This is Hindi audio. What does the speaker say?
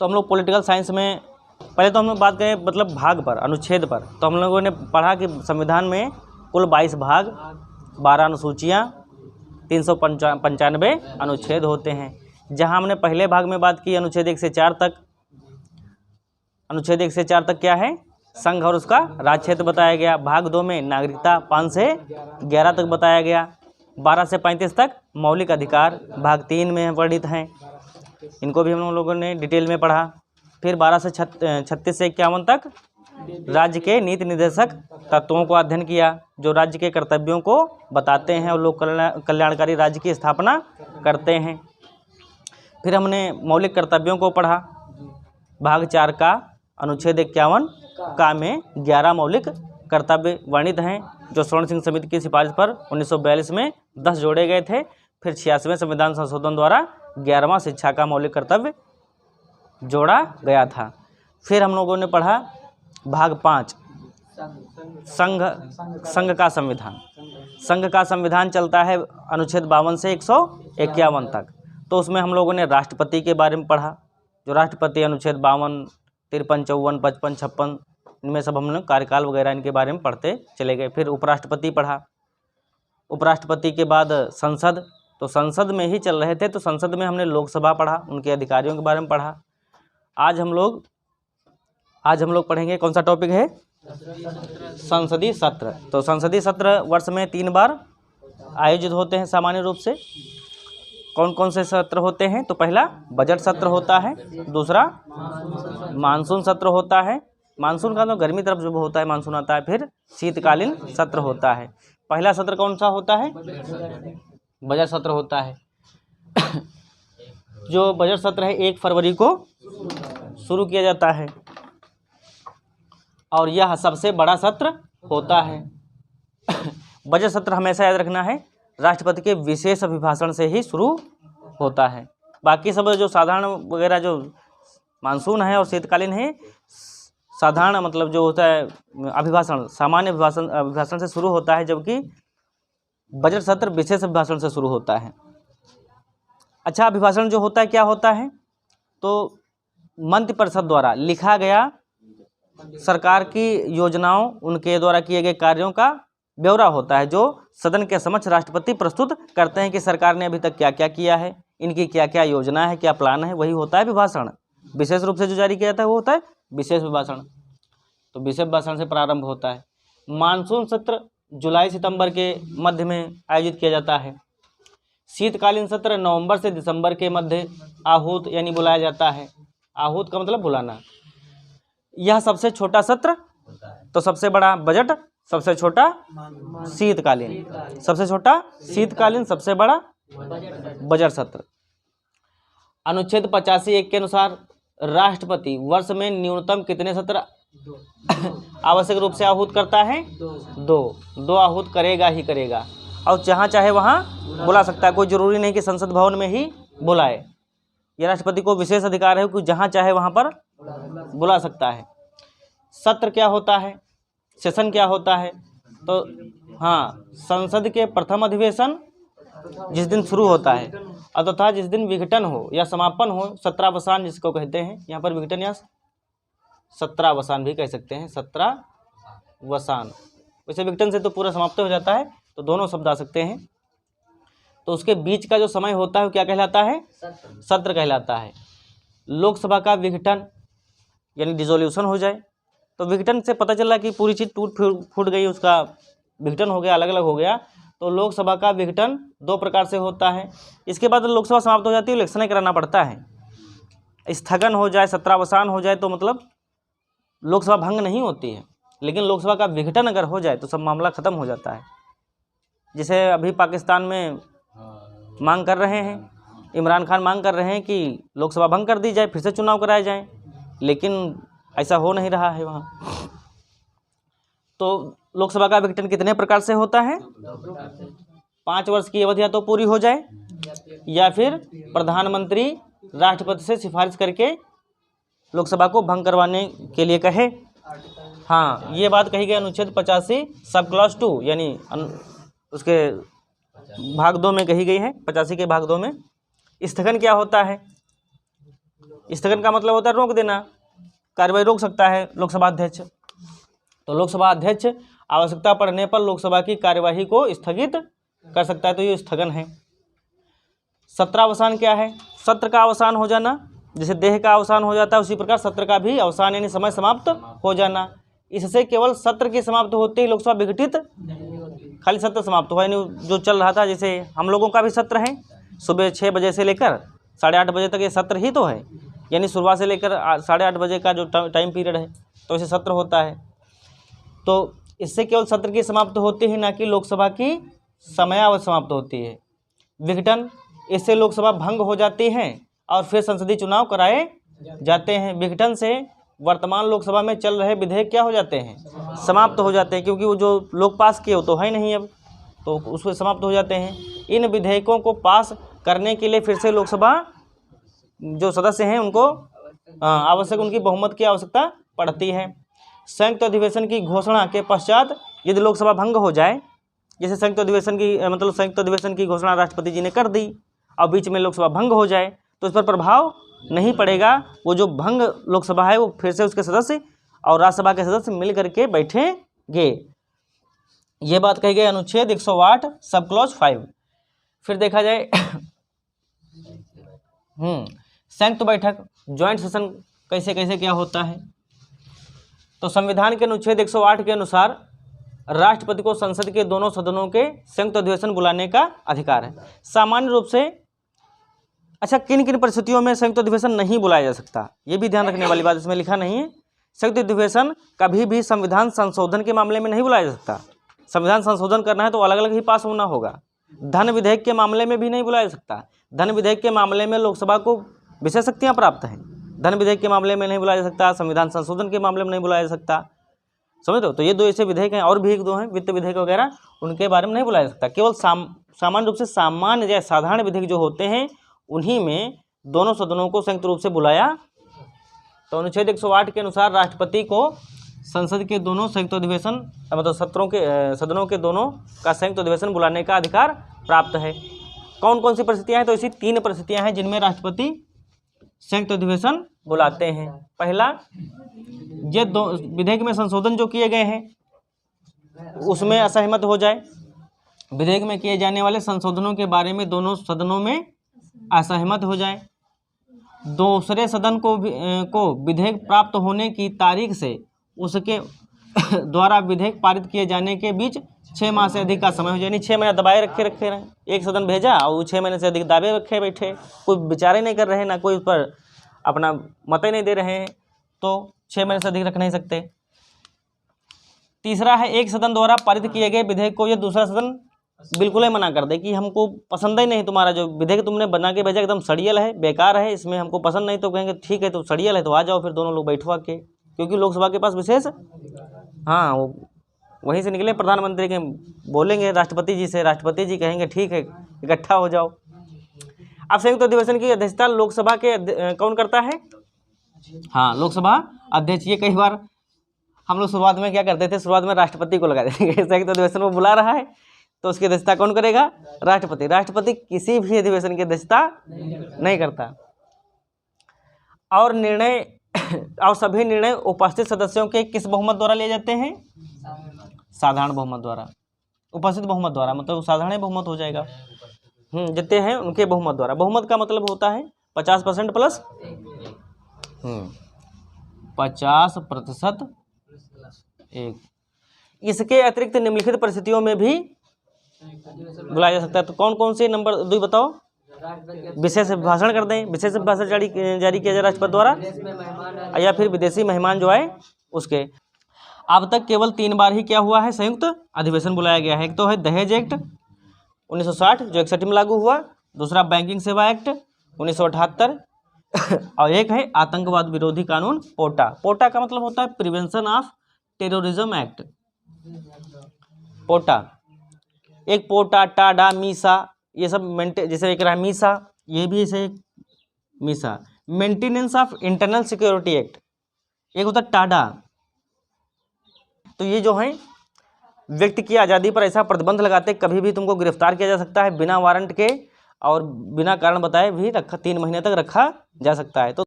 तो हम लोग पॉलिटिकल साइंस में पहले तो हम लोग बात करें मतलब भाग पर, अनुच्छेद पर। तो हम लोगों ने पढ़ा कि संविधान में कुल 22 भाग, 12 अनुसूचियाँ, 395 अनुच्छेद होते हैं। जहां हमने पहले भाग में बात की अनुच्छेद 1 से 4 तक। अनुच्छेद 1 से 4 तक क्या है? संघ और उसका राज्य क्षेत्र बताया गया। भाग 2 में नागरिकता 5 से 11 तक बताया गया। 12 से 35 तक मौलिक अधिकार भाग 3 में वर्णित हैं, इनको भी हम लोगों ने डिटेल में पढ़ा। फिर 12 से 36 से 51 तक राज्य के नीति निर्देशक तत्वों को अध्ययन किया, जो राज्य के कर्तव्यों को बताते हैं और लोक कल्याणकारी राज्य की स्थापना करते हैं। फिर हमने मौलिक कर्तव्यों को पढ़ा। भाग 4 का अनुच्छेद 51 का में 11 मौलिक कर्तव्य वर्णित हैं, जो स्वर्ण सिंह समिति की सिफारिश पर 1942 में 10 जोड़े गए थे। फिर 86वें संविधान संशोधन द्वारा 11वां शिक्षा का मौलिक कर्तव्य जोड़ा गया था। फिर हम लोगों ने पढ़ा भाग 5 संघ का संविधान। संघ का संविधान चलता है अनुच्छेद 52 से 151 तक। तो उसमें हम लोगों ने राष्ट्रपति के बारे में पढ़ा, जो राष्ट्रपति अनुच्छेद 52, 53, 54, 55, 56 इनमें सब हम लोग कार्यकाल वगैरह इनके बारे में पढ़ते चले गए। फिर उपराष्ट्रपति पढ़ा। उपराष्ट्रपति के बाद संसद, तो संसद में ही चल रहे थे, तो संसद में हमने लोकसभा पढ़ा, उनके अधिकारियों के बारे में पढ़ा। आज हम लोग पढ़ेंगे, कौन सा टॉपिक है? संसदीय सत्र। तो संसदीय सत्र वर्ष में 3 बार आयोजित होते हैं सामान्य रूप से। कौन कौन से सत्र होते हैं? तो पहला बजट सत्र होता है, दूसरा मानसून सत्र होता है, मानसून का तो गर्मी तरफ जो होता है मानसून आता है। फिर शीतकालीन सत्र होता है। पहला सत्र कौन सा होता है? बजट सत्र होता है। जो बजट सत्र है 1 फरवरी को शुरू किया जाता है और यह सबसे बड़ा सत्र होता है। बजट सत्र हमेशा याद रखना है, राष्ट्रपति के विशेष अभिभाषण से ही शुरू होता है। बाकी सब जो साधारण वगैरह जो मानसून है और शीतकालीन है, साधारण मतलब जो होता है अभिभाषण, सामान्य अभिभाषण से शुरू होता है, जबकि बजट सत्र विशेष अभिभाषण से शुरू होता है। अच्छा, अभिभाषण जो होता है क्या होता है? तो मंत्रिपरिषद द्वारा लिखा गया सरकार की योजनाओं, उनके द्वारा किए गए कार्यों का ब्यौरा होता है, जो सदन के समक्ष राष्ट्रपति प्रस्तुत करते हैं कि सरकार ने अभी तक क्या क्या किया है, इनकी क्या क्या योजना है, क्या प्लान है, वही होता है अभिभाषण। विशेष रूप से जो जारी किया जाता है वो होता है विशेष अभिभाषण। तो विशेष अभिभाषण से प्रारंभ होता है। मानसून सत्र जुलाई सितंबर के मध्य में आयोजित किया जाता है। शीतकालीन सत्र नवंबर से दिसंबर के मध्य आहूत यानी बुलाया जाता है। आहूत का मतलब बुलाना। यह सबसे छोटा सत्र, तो सबसे बड़ा बजट, सबसे छोटा शीतकालीन, सबसे छोटा शीतकालीन, सबसे बड़ा बजट सत्र। अनुच्छेद 85(1) के अनुसार राष्ट्रपति वर्ष में न्यूनतम कितने सत्र आवश्यक रूप से आहूत करता है? 2 आहूत करेगा ही करेगा, और जहाँ चाहे वहाँ बुला सकता है। कोई जरूरी नहीं कि संसद भवन में ही बुलाए। यह राष्ट्रपति को विशेष अधिकार है कि जहाँ चाहे वहाँ पर बुला सकता है। सत्र क्या होता है? सेशन क्या होता है? तो हाँ, संसद के प्रथम अधिवेशन जिस दिन शुरू होता है तथा जिस दिन विघटन हो या समापन हो, सत्रावसान जिसको कहते हैं, यहाँ पर विघटन या सत्रावसान भी कह सकते हैं, सत्रावसान। वैसे विघटन से तो पूरा समाप्त हो जाता है, तो दोनों शब्द आ सकते हैं। तो उसके बीच का जो समय होता है वो क्या कहलाता है? सत्र कहलाता है। लोकसभा का विघटन यानी डिसोल्यूशन हो जाए, तो विघटन से पता चला कि पूरी चीज़ टूट फूट गई, उसका विघटन हो गया, अलग अलग हो गया। तो लोकसभा का विघटन 2 प्रकार से होता है। इसके बाद लोकसभा समाप्त हो जाती है, इलेक्शन कराना पड़ता है। स्थगन हो जाए, सत्रावसान हो जाए, तो मतलब लोकसभा भंग नहीं होती है, लेकिन लोकसभा का विघटन अगर हो जाए तो सब मामला ख़त्म हो जाता है। जिसे अभी पाकिस्तान में मांग कर रहे हैं, इमरान खान मांग कर रहे हैं कि लोकसभा भंग कर दी जाए, फिर से चुनाव कराए जाएं, लेकिन ऐसा हो नहीं रहा है वहाँ। तो लोकसभा का विघटन कितने प्रकार से होता है? 5 वर्ष की अवधि या तो पूरी हो जाए, या फिर प्रधानमंत्री राष्ट्रपति से सिफारिश करके लोकसभा को भंग करवाने के लिए कहे। हाँ, ये बात कही गई अनुच्छेद 85 सब क्लॉज 2 यानी उसके भाग 2 में कही गई है। 85 के भाग 2 में स्थगन क्या होता है? स्थगन का मतलब होता है रोक देना, कार्यवाही रोक सकता है लोकसभा अध्यक्ष। तो लोकसभा अध्यक्ष आवश्यकता पड़ने पर लोकसभा की कार्यवाही को स्थगित कर सकता है, तो ये स्थगन है। सत्रावसान क्या है? सत्र का अवसान हो जाना, जैसे देह का अवसान हो जाता है उसी प्रकार सत्र का भी अवसान यानी समय समाप्त हो जाना। इससे केवल सत्र की समाप्त होते ही लोकसभा विघटित, खाली सत्र समाप्त हुआ यानी जो चल रहा था, जैसे हम लोगों का भी सत्र है सुबह 6 बजे से लेकर 8:30 बजे तक, ये सत्र ही तो है, यानी शुरुआत से लेकर 8:30 बजे का जो टाइम पीरियड है, तो इसे सत्र होता है। तो इससे केवल सत्र की समाप्त होती है, ना कि लोकसभा की समयावधि समाप्त होती है। विघटन, इससे लोकसभा भंग हो जाती है और फिर संसदीय चुनाव कराए जाते हैं। विघटन से वर्तमान लोकसभा में चल रहे विधेयक क्या हो जाते हैं? समाप्त हो जाते हैं, क्योंकि वो जो लोग पास किए वो तो है नहीं अब, तो उसमें समाप्त हो जाते हैं। इन विधेयकों को पास करने के लिए फिर से लोकसभा जो सदस्य हैं उनको आवश्यक उनकी बहुमत की आवश्यकता पड़ती है। संयुक्त अधिवेशन की घोषणा के पश्चात यदि लोकसभा भंग हो जाए, जैसे संयुक्त अधिवेशन की मतलब संयुक्त अधिवेशन की घोषणा राष्ट्रपति जी ने कर दी और बीच में लोकसभा भंग हो जाए, तो इस पर प्रभाव नहीं पड़ेगा। वो जो भंग लोकसभा है वो फिर से उसके सदस्य और राज्यसभा के सदस्य मिल करके बैठेंगे। ये बात कही गई अनुच्छेद 108 सब क्लॉज 5। फिर देखा जाए संयुक्त बैठक, ज्वाइंट सेशन कैसे कैसे क्या होता है। तो संविधान के अनुच्छेद 108 के अनुसार राष्ट्रपति को संसद के दोनों सदनों के संयुक्त अधिवेशन बुलाने का अधिकार है। सामान्य रूप से अच्छा, किन किन परिस्थितियों में संयुक्त अधिवेशन नहीं बुलाया जा सकता, ये भी ध्यान रखने वाली बात, इसमें लिखा नहीं है। संयुक्त अधिवेशन कभी भी संविधान संशोधन के मामले में नहीं बुलाया जा सकता। संविधान संशोधन करना है तो अलग अलग ही पास होना होगा। धन विधेयक के मामले में भी नहीं बुलाया जा सकता। धन विधेयक के मामले में लोकसभा को विशेष शक्तियाँ प्राप्त हैं, धन विधेयक के मामले में नहीं बुलाया जा सकता, संविधान संशोधन के मामले में नहीं बुलाया जा सकता, समझ रहे हो। तो ये 2 ऐसे विधेयक हैं, और भी 1-2 हैं वित्त विधेयक वगैरह, उनके बारे में नहीं बुलाया जा सकता। केवल सामान्य रूप से सामान्य या साधारण विधेयक जो होते हैं उन्हीं में दोनों सदनों को संयुक्त रूप से बुलाया। तो अनुच्छेद 108 के अनुसार राष्ट्रपति को संसद के दोनों संयुक्त अधिवेशन मतलब सदनों के दोनों का संयुक्त अधिवेशन बुलाने का अधिकार प्राप्त है। कौन कौन सी परिस्थितियां हैं? तो ऐसी 3 परिस्थितियां हैं जिनमें राष्ट्रपति संयुक्त अधिवेशन बुलाते हैं। पहला, ये विधेयक में संशोधन जो किए गए हैं उसमें असहमत हो जाए, विधेयक में किए जाने वाले संशोधनों के बारे में दोनों सदनों में असहमत हो जाए, दूसरे सदन को विधेयक प्राप्त होने की तारीख से उसके द्वारा विधेयक पारित किए जाने के बीच 6 माह से अधिक का समय हो जाए, यानी 6 महीने दबाए रखे रहे। एक सदन भेजा और 6 महीने से अधिक दावे रखे बैठे, कोई विचार नहीं कर रहे, ना कोई उस पर अपना मत नहीं दे रहे हैं, तो 6 महीने से अधिक रख नहीं सकते। तीसरा है, एक सदन द्वारा पारित किए गए विधेयक को यह दूसरा सदन बिल्कुल ही मना कर दे कि हमको पसंद ही नहीं, तुम्हारा जो विधेयक तुमने बना के भेजा एकदम सड़ियल है, बेकार है, इसमें हमको पसंद नहीं। तो कहेंगे ठीक है, तो सड़ियल है तो आ जाओ, फिर दोनों लोग बैठवा के, क्योंकि लोकसभा के पास विशेष वो वहीं से निकले प्रधानमंत्री के बोलेंगे राष्ट्रपति जी से, राष्ट्रपति जी कहेंगे ठीक है इकट्ठा हो जाओ। अब संयुक्त अधिवेशन की अध्यक्षता लोकसभा के कौन करता है? लोकसभा अध्यक्ष। ये कई बार हम लोग शुरुआत में क्या करते थे, शुरुआत में राष्ट्रपति को लगा देते थे। संयुक्त अधिवेशन में बुला रहा है तो उसकी अध्यक्षता कौन करेगा? राष्ट्रपति। राष्ट्रपति किसी भी अधिवेशन की अध्यक्षता नहीं करता। और सभी निर्णय उपस्थित सदस्यों के किस बहुमत द्वारा लिए जाते हैं? साधारण बहुमत द्वारा। उपस्थित बहुमत द्वारा मतलब साधारण बहुमत हो जाएगा, जितने हैं उनके बहुमत द्वारा। बहुमत का मतलब होता है 50% प्लस 50% 1। इसके अतिरिक्त निम्नलिखित परिस्थितियों में भी बुलाया जा सकता है। तो कौन कौन से नंबर 2 बताओ? विशेष भाषण कर दें, विशेष भाषण जारी किया जाए राष्ट्रपति द्वारा, या फिर विदेशी मेहमान जो आए उसके। अब तक केवल 3 बार ही क्या हुआ है? संयुक्त अधिवेशन बुलाया गया है। एक तो है दहेज एक्ट 1960 जो 61 में लागू हुआ, दूसरा बैंकिंग सेवा एक्ट 1978 और एक है आतंकवाद विरोधी कानून पोटा। पोटा का मतलब होता है प्रिवेंशन ऑफ टेररिज्म एक्ट। पोटा, एक पोटा, टाडा, मीसा, ये सब जैसे एक रहा मीसा, ये भी ऐसे Misa. Maintenance of internal security act, एक होता है टाडा। तो ये जो है व्यक्ति की आज़ादी पर ऐसा प्रतिबंध लगाते कभी भी तुमको गिरफ्तार किया जा सकता है बिना वारंट के, और बिना कारण बताए भी 3 महीने तक रखा जा सकता है। तो